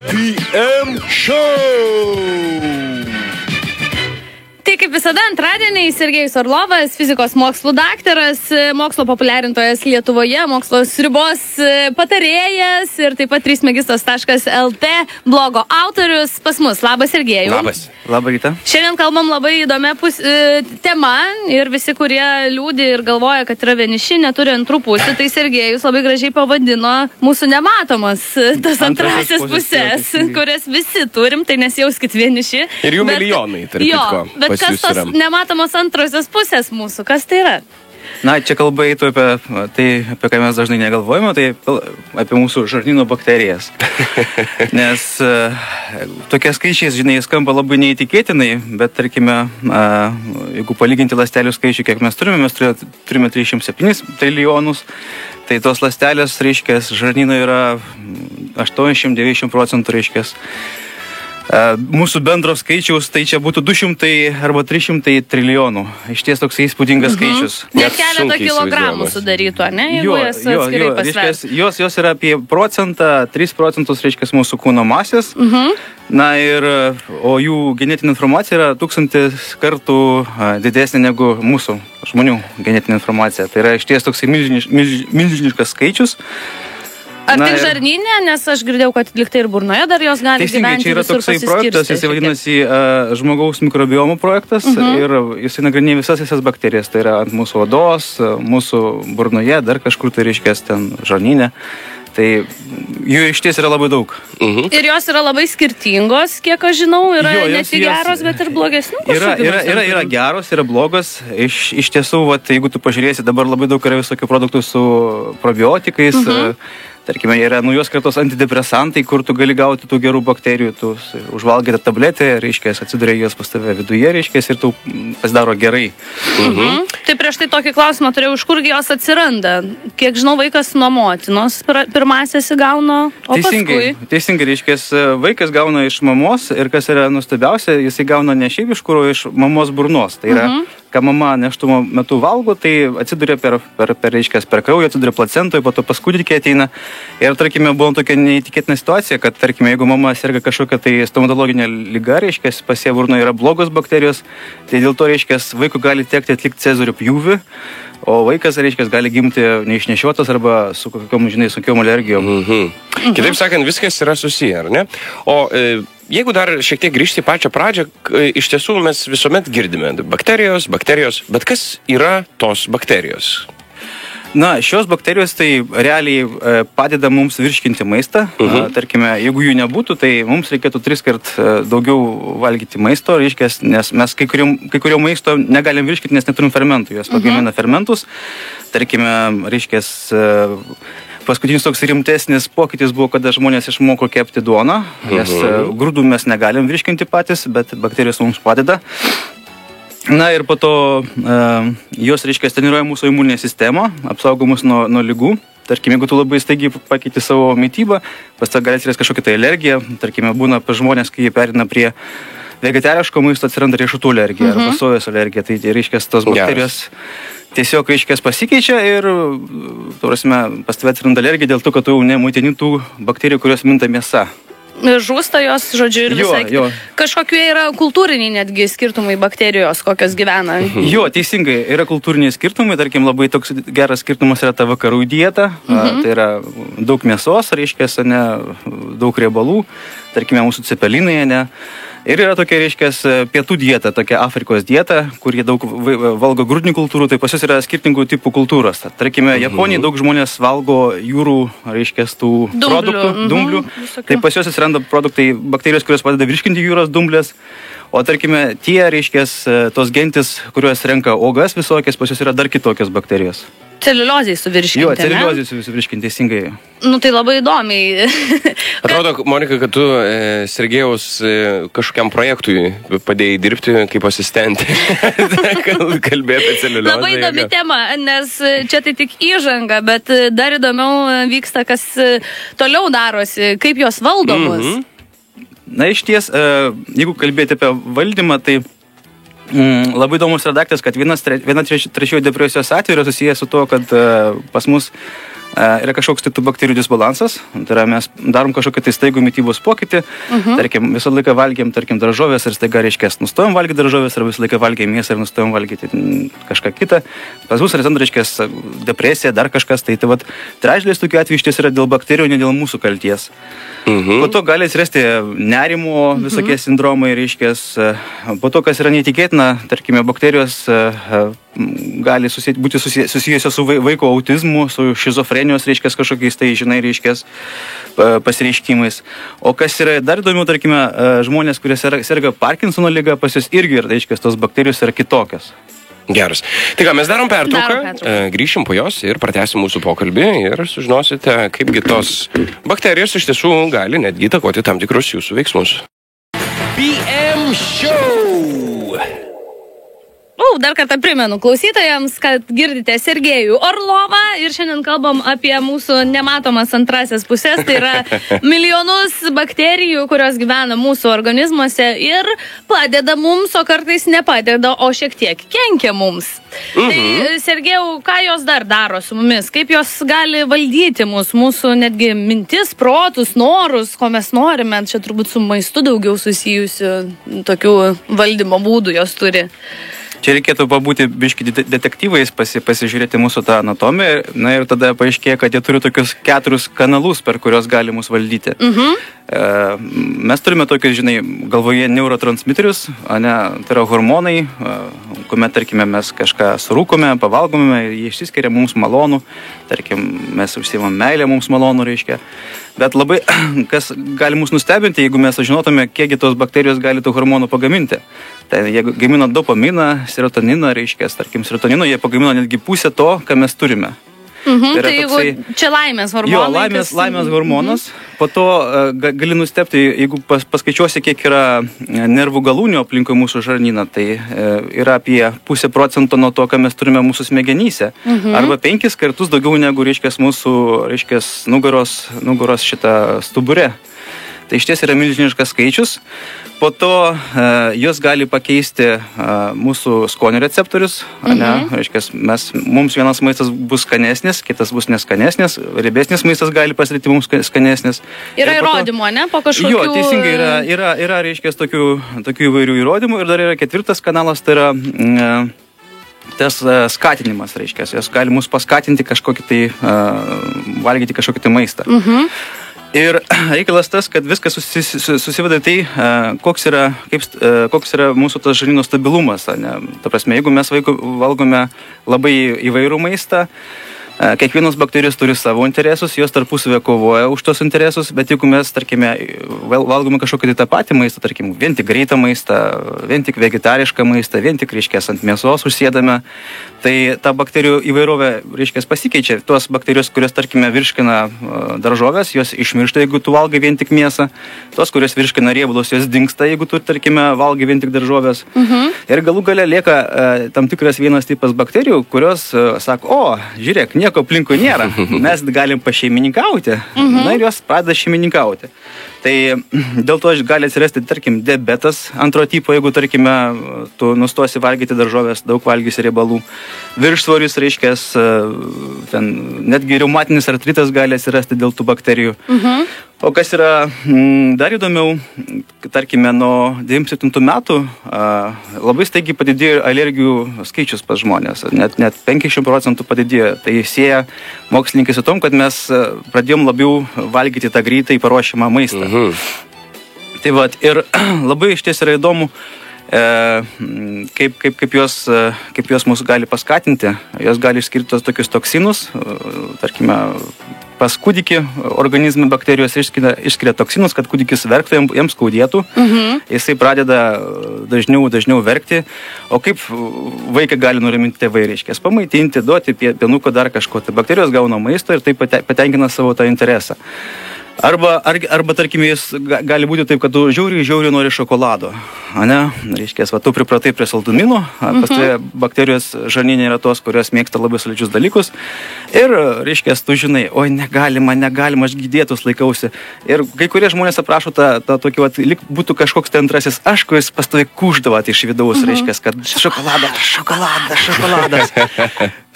PM Show. Tai kaip visada antradieniai Sergejus Orlovas, fizikos mokslų daktaras, mokslo populiarintojas Lietuvoje, mokslo sriubos patarėjas ir taip pat 3magistos.lt blogo autorius pas mus. Labas, Sergejau. Labas. Labą rytą. Šiandien kalbam labai įdomią temą ir visi, kurie liūdi ir galvoja, kad yra vieniši, neturi antrų pusių, tai Sergejus labai gražiai pavadino mūsų nematomas tas antrasis pusės, kurias visi turim, tai nesijauskit vieniši. Ir jų milijonai, tarp kitko. Bet kas tos nematomos antrosios pusės mūsų? Kas tai yra? Na, čia kalba eitų apie tai, apie ką mes dažnai negalvojame, tai apie mūsų žarnyno bakterijas. Nes tokie skaičiai, žinai, skamba labai neįtikėtinai, bet tarkime, jeigu palyginti ląstelių skaičių, kiek mes turime 307 trilijonus, tai tos ląstelės, reiškia, žarnyno yra 80-90%, reiškia. Mūsų bendro skaičiaus, tai čia būtų 200 arba 300 trilijonų. Iš ties toks įspūdingas skaičius. Net keletą kilogramų sudarytų, ne? Jeigu jas atskirai pasvert. Jos yra apie 3%, reiškia, mūsų kūno masės. Na ir, o jų genetinė informacija yra 1000 kartų didesnė negu mūsų žmonių genetinė informacija. Tai yra iš ties toks milžiniškas skaičius. Ar tik žarnyne, nes aš girdėjau, kad liktai ir burnoje dar jos gali gyventi. Čia yra toksai projektas, jis vadinasi žmogaus mikrobiomų projektas ir jis nagrinėja visas bakterijas. Tai yra ant mūsų odos, mūsų burnoje, dar kažkur tai reiškės ten žarnyne. Tai jų iš ties yra labai daug. Ir jos yra labai skirtingos, kiek aš žinau, yra ne tik geros, bet ir blogesnių. Yra geros, yra blogos. Iš tiesų, jeigu tu pažiūrėsi, dabar labai daug yra visokių produktų su probiotikais. Tarkime, yra naujos kartos antidepresantai, kur tu gali gauti tų gerų bakterijų, tu užvalgai tą tabletę, reiškia, atsiduria jos pas tave viduje, reiškia, ir tu pasidaro gerai. Tai prieš tai tokį klausimą turėjau, iš kurgi jos atsiranda? Kiek žinau, vaikas nuo motinos pirmasis įgauna, o paskui? Teisingai, reiškia, vaikas gauna iš mamos ir kas yra nuostabiausia, jisai gauna ne šiaip iš kur, o iš mamos burnos. Tai yra, ką mama nėštumo metu valgo, tai atsiduria per kraują, atsiduria placentoje, po to pas kūdikį ateina. Ir, tarkime, buvo tokia neįtikėtina situacija, kad, tarkime, jeigu mama serga kažkokia tai stomatologinė liga, reiškia, pas ją burnoje yra blogos bakterijos, tai dėl to, reiškia, vaikui gali tekti atlikti cezario pjūvį, o vaikas, reiškia, gali gimti neišnešiotas arba su kokiom, žinai, sunkiom alergijom. Kitaip sakant, viskas yra susiję, ar ne? O jeigu dar šiek tiek grįžti į pačią pradžią, iš tiesų mes visuomet girdime bakterijos, bet kas yra tos bakterijos? Na, šios bakterijos tai realiai padeda mums virškinti maistą. Tarkime, jeigu jų nebūtų, tai mums reikėtų 3 kart daugiau valgyti maisto, reiškia, nes mes kai kurio maisto negalim virškinti, nes neturim fermentų. Jos pagamina fermentus. Tarkime, reiškia, paskutinis toks rimtesnis pokytis buvo, kada žmonės išmoko kepti duoną. Nes grūdų mes negalim virškinti patys, bet bakterijos mums padeda. Na ir po to jos, reiškia, treniruoja mūsų imuninę sistemą, apsaugo mus nuo ligų. Tarkime, jeigu tu labai staigiai pakeiti savo mitybą, pas tą gali atsirasti kažkokia tai alergija. Tarkime, būna pas žmonės, kai jie perina prie vegetariško maisto, atsiranda riešutų alergija arba sojos alergija. Tai, reiškia, tos bakterijos tiesiog, reiškia, pasikeičia ir, pas tave atsiranda alergija dėl to, kad tu nemuitini tų bakterijų, kurios minta mėsa. Žūsta jos, žodžiu, ir visai. Kažkokie yra kultūriniai netgi skirtumai bakterijos, kokios gyvena. Jo, teisingai, yra kultūriniai skirtumai, tarkim, labai toks geras skirtumas yra ta vakarų dieta, tai yra daug mėsos, reiškia, ne, daug riebalų, tarkime, mūsų cepelinai, ne. Ir yra tokia, reiškia, pietų dieta, tokia Afrikos dieta, kur jie daug valgo grūdinių kultūrų, tai pas jus yra skirtingų tipų kultūros. Tarkime, Japonijai daug žmonės valgo jūrų, reiškia, tų produktų, dumblių. Tai pas juos atsiranda produktai, bakterijos, kurios padeda virškinti jūros dumblės. O tarkime, tie, reiškia, tos gentis, kurios renka uogas visokias, pas juos yra dar kitokios bakterijos. Celiuliozei suvirškinti, jo, celiuliozei suvirškinti, teisingai. Nu, tai labai įdomiai. Atrodo, Monika, kad tu Sergejaus kažkokiam projektui padėjai dirbti kaip asistentė. Kalbėjai apie celiuliozę. Labai įdomi tema, nes čia tai tik įžanga, bet dar įdomiau vyksta, kas toliau darosi, kaip jos valdomos. Na, iš ties, jeigu kalbėti apie valdymą, tai labai įdomus yra daiktas, kad viena trečioji depresijos atveju yra susijęs su to, kad pas mus yra kažkoks tai tų bakterijų disbalansas, tai yra mes darom kažkokį tai staigų mitybos pokytį, tarkim, visą laiką valgėm, tarkim, daržovės ir staiga reiškės nustojom valgyti daržovės, ar visą laiką valgėm mėsą ir nustojom valgyti kažką kitą. Pas mus atsiranda, reiškės, depresija, dar kažkas, tai vat trečdalis tokių atvejų iš ties yra dėl bakterijų, ne dėl mūsų kalties. Po to gali atsirasti nerimo visokie sindromai, reiškės, po to, kas yra neįtikėtina, tarkime, bakterijos gali būti susijusios su vaiko autizmu, su šizofrenijos, reiškės, kažkokiais tai, žinai, reiškės, pasireiškimais. O kas yra dar įdomiau, tarkime, žmonės, kurie serga Parkinsono liga, pas juos irgi, reiškės, tos bakterijos yra kitokios. Geras. Tai ką, mes darom pertrauką, grįšim po jos ir pratęsim mūsų pokalbį ir sužinosite, kaipgi tos bakterijos iš tiesų gali netgi įtakoti tam tikrus jūsų veiksmus. BM Show! Dar kartą primenu klausytojams, kad girdite Sergejų Orlovą ir šiandien kalbam apie mūsų nematomas antrasias pusės, tai yra milijonus bakterijų, kurios gyvena mūsų organizmuose ir padeda mums, o kartais nepadeda, o šiek tiek kenkia mums. Tai, Sergejau, ką jos dar daro su mumis? Kaip jos gali valdyti mūsų netgi mintis, protus, norus, ko mes norime? Čia turbūt su maistu daugiau susijusių tokių valdymo būdų jos turi. Čia reikėtų pabūti biški detektyvais, pasižiūrėti mūsų tą anatomiją, na ir tada paaiškėja, kad jie turi tokius 4 kanalus, per kurios gali mus valdyti. Mes turime tokius, žinai, galvoje neurotransmiterius, tai yra hormonai, kuomet, tarkime, mes kažką surūkome, pavalgome, jie išsiskiria mums malonu, tarkim, mes užsiimam meilę mums malonu, reiškia. Bet labai, kas gali mus nustebinti, jeigu mes žinotume, kiekgi tos bakterijos gali tų hormonų pagaminti. Tai jeigu gamina dopaminą, serotoniną, reiškia, tarkim, serotonino, jie pagamina netgi pusę to, ką mes turime. Tai jeigu čia laimės hormonai. Jo, laimės hormonas. Po to gali nustebti, jeigu paskaičiuosi, kiek yra nervų galūnių aplinkui mūsų žarnyną, tai yra apie 0,5% nuo to, ką mes turime mūsų smegenyse. Arba 5 kartus daugiau negu, reiškės, mūsų, reiškės, nugaros šitą stuburę. Tai iš ties yra milžiniškas skaičius. Po to jos gali pakeisti mūsų skonio receptorius. Reiškias, mums vienas maistas bus skanesnis, kitas bus neskanesnis, riebesnis maistas gali pasidaryti mums skanesnis. Yra įrodymų, ne? Po kažkokių... Jo, teisingai, yra reiškias, tokių įvairių įrodymų. Ir dar yra 4 kanalas, tai yra tas skatinimas, reiškias. Jos gali mus paskatinti kažkokį tai, valgyti kažkokį tai maistą. Ir reikalas tas, kad viskas susiveda tai, koks yra mūsų tas žarnyno stabilumas. Ne? Ta prasme, jeigu mes valgome labai įvairų maistą, kiekvienos bakterijos turi savo interesus, jos tarpusavę kovoja už tos interesus, bet jeigu mes, tarkime, valgome kažkokį tai tą patį maistą, tarkim, vien tik greitą maistą, vien tik vegetarišką maistą, vien tik, reiškės, ant mėsos užsėdame, tai ta bakterijų įvairovė, reiškės, pasikeičia. Tuos bakterijos, kurios, tarkime, virškina daržovės, jos išmiršta, jeigu tu valgai vien tik mėsą. Tos, kurios virškina riebalus, jos dingsta, jeigu tu, tarkime, valgai vien tik daržovės. Ir galų gale lieka tam tikras vienas tipas bakterijų, kurios sako, žiūrėk, nieko aplinkui nėra, mes galim pašeimininkauti. Na ir jos pradeda šeimininkauti. Tai dėl to gali atsirasti, tarkim, diabetas antro tipo, jeigu, tarkime, tu nustosi valgyti daržovės, daug valgysi riebalų. Viršsvoris, reiškės, ten netgi reumatinis artritas gali atsirasti dėl tų bakterijų. O kas yra dar įdomiau, tarkime, nuo 97 metų labai staigiai padidėjo alergijų skaičius pas žmonės, net 50% padidėjo. Tai sieja mokslininkai su tom, kad mes pradėjom labiau valgyti tą greitai paruošiamą maistą. Tai vat, ir labai iš ties yra įdomu, kaip jos mus gali paskatinti. Jos gali išskirti tokius toksinus, tarkime, pas kūdikį organizme bakterijos išskiria toksinus, kad kūdikis verktų, jiems skaudėtų. Jisai pradeda dažniau verkti. O kaip vaiką gali nuraminti tėvai, reiškia, pamaitinti, duoti pienuko dar kažko. Tai bakterijos gauna maisto ir tai patenkina savo tą interesą. Arba tarkim, jis gali būti taip, kad tu žiauriai nori šokolado. Ane? Reiškia, tu pripratai prie saldumynų, pas tai bakterijos žarnyne yra tos, kurios mėgsta labai solidžius dalykus. Ir, reiškia, tu žinai, oi, negalima, aš gydėtus laikausi. Ir kai kurie žmonės aprašo tą tokį, lyg būtų kažkoks tai antrasis aš, kuris pastoviai kuždavo iš vidaus, reiškia, kad šokoladas.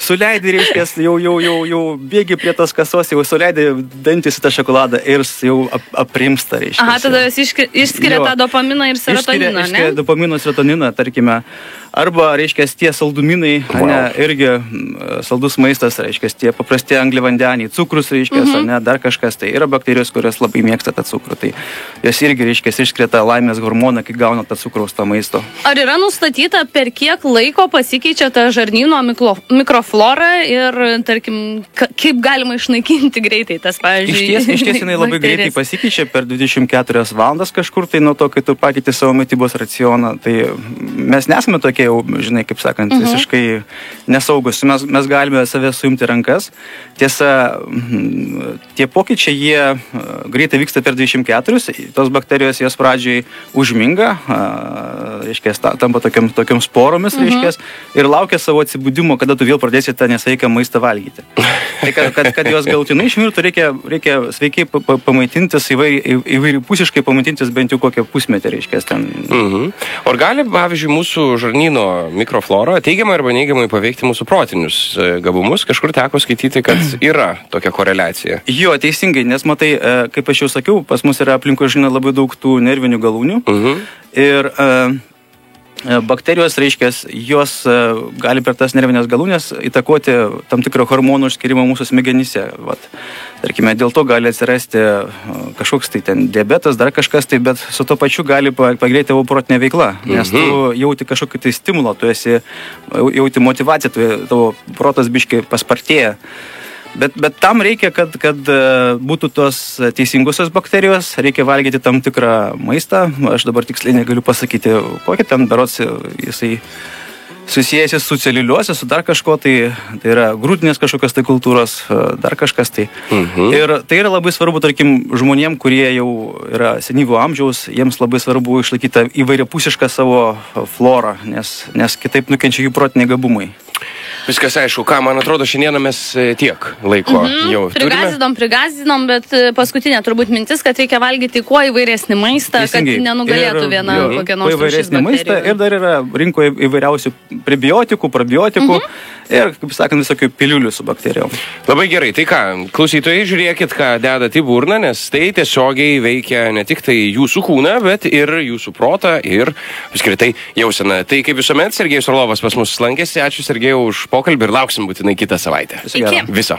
Suleidai, reiškia, jau bėgi prie tos kasos, jau suleidai dantis į tą šokoladą ir jau aprimsta, reiškia. Aha, tada jis išskiria tą dopaminą ir serotoniną, ne? Išskiria dopaminą ir serotoniną, tarkime. Arba, reiškia, tie salduminai, ne, irgi saldus maistas, reiškia, tie paprasti angliavandeniai, cukrus, reiškia, ne, dar kažkas. Tai yra bakterijos, kurios labai mėgsta tą cukrų. Tai jos irgi, reiškia, išskiria tą laimės hormoną, kai gauna tą cukraus tą maisto. Ar yra nustatyta, per kiek laiko pasikeičia ta žarnyno mikroflora ir, tarkim, kaip galima išnaikinti greitai tas, pavyzdžiui, Išties jinai labai greitai pasikeičia per 24 valandas kažkur, tai nuo to, kai tu pakeiti savo mitybos racioną. Tai mes nesame tokie jau, žinai, kaip sakant, visiškai nesaugus. Mes galime save suimti rankas. Tiesa, tie pokyčiai, jie greitai vyksta per 24. Tos bakterijos jos pradžiai užminga, reiškia, tampa tokiam sporomis, reiškia, ir laukia savo atsibudimo, kada tu vėl pradėsi tą nesveiką maistą valgyti. Tai kad jos galutinai išmirtų, reikia sveikai pamaitintis, įvairipusiškai pamaitintis bent jau kokią pusmetį, reiškia, ten. Ar gali, pavyzdžiui, mūsų žarnyno mikroflora teigiamai arba neigiamai paveikti mūsų protinius gabumus? Kažkur teko skaityti, kad yra tokia koreliacija. Jo, teisingai, nes matai, kaip aš jau sakiau, pas mus yra aplinkoje, žinai, labai daug tų nervinių galūnių. Ir bakterijos, reiškia, jos gali per tas nervinės galūnės įtakoti tam tikrą hormonų išskirimą mūsų smegenyse. Vat. Tarkime, dėl to gali atsirasti kažkoks tai ten diabetas, dar kažkas tai, bet su to pačiu gali pagreiti tavo protinė veikla, nes tu jauti kažkokį tai stimulą, tu jauti motivaciją, tavo protas biškai paspartėja. Bet tam reikia, kad būtų tos teisingusios bakterijos, reikia valgyti tam tikrą maistą. Aš dabar tiksliai negaliu pasakyti, kokį ten berods jisai susijęs su celiuliuose, su dar kažko, tai yra grūdinės kažkokios tai kultūros, dar kažkas tai. Ir tai yra labai svarbu, tarkim, žmonėm, kurie jau yra senyvo amžiaus, jiems labai svarbu išlaikyti įvairiapusišką savo florą, nes kitaip nukenčia jų protiniai gabumai. Viskas aišku, ką, man atrodo, šiandieną mes tiek laiko jau turime. Prigazinom, bet paskutinė turbūt mintis, kad reikia valgyti kuo įvairesnį maistą, Teisingai. Kad nenugalėtų viena kokia nors rūšis įvairesnį maistą bakterijų. ir dar yra rinkoje įvairiausių prebiotikų, probiotikų ir, kaip sakant, visokių piliulių su bakterijom. Labai gerai, tai ką, klausytojai, žiūrėkit, ką dedat į burną, nes tai tiesiogiai veikia ne tik tai jūsų kūną, bet ir jūsų protą ir apskritai jauseną. Tai kaip visuomet, Sergejus Orlovas pas mus lankėsi. Ačiū, Sergejau, už pokalbį ir lauksim būtinai kitą savaitę. Iki. Viso.